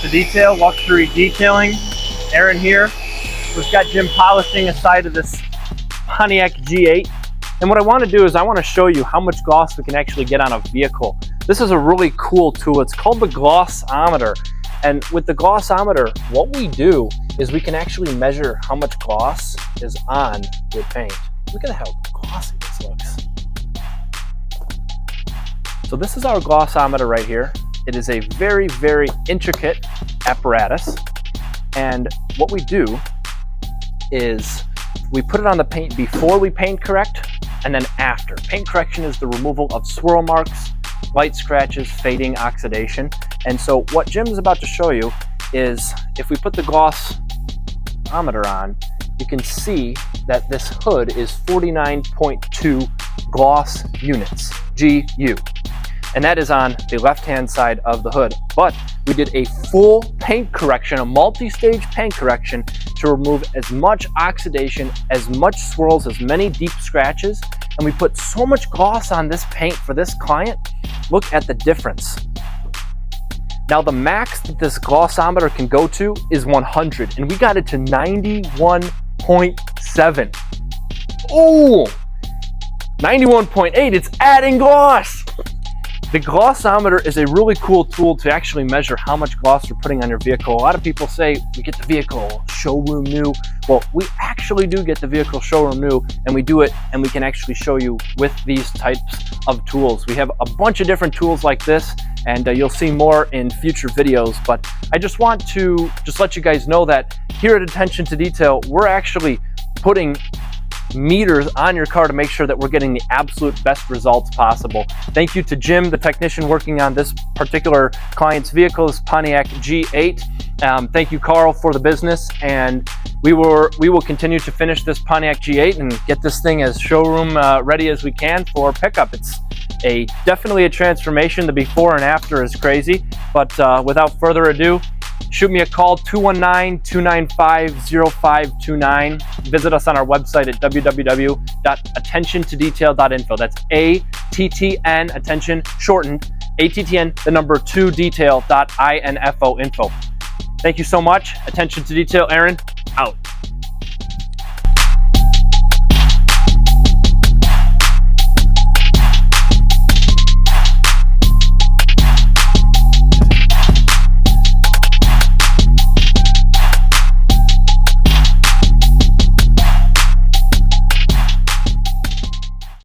to Detail, luxury detailing. Aaron here. We've got Jim polishing a side of this Pontiac G8. And what I want to do is I want to show you how much gloss we can actually get on a vehicle. This is a really cool tool. It's called the glossometer. And with the glossometer, what we do is we can actually measure how much gloss is on your paint. Look at how glossy this looks. So this is our glossometer right here. It is a very, very intricate apparatus. And what we do is we put it on the paint before we paint correct and then after. Paint correction is the removal of swirl marks, light scratches, fading, oxidation. And so what Jim's about to show you is if we put the glossometer on, you can see that this hood is 49.2 gloss units, GU. And that is on the left-hand side of the hood. But we did a full paint correction, a multi-stage paint correction to remove as much oxidation, as much swirls, as many deep scratches. And we put so much gloss on this paint for this client. Look at the difference. Now the max that this glossometer can go to is 100, and we got it to 91.7. Oh, 91.8, it's adding gloss. The glossometer is a really cool tool to actually measure how much gloss you're putting on your vehicle. A lot of people say we get the vehicle showroom new. Well, we actually do get the vehicle showroom new, and we do it and we can actually show you with these types of tools. We have a bunch of different tools like this, and you'll see more in future videos. But I just want to let you guys know that here at Attention to Detail, we're actually putting meters on your car to make sure that we're getting the absolute best results possible. Thank you to Jim, the technician working on this particular client's vehicle, this Pontiac G8. Thank you, Carl, for the business, and we will continue to finish this Pontiac G8 and get this thing as showroom ready as we can for pickup. It's definitely a transformation. The before and after is crazy, but without further ado, shoot me a call, 219-295-0529. Visit us on our website at www.attentiontodetail.info. That's ATTN, attention shortened, ATTN, the number 2 detail.info. Thank you so much. Attention to Detail, Aaron, out.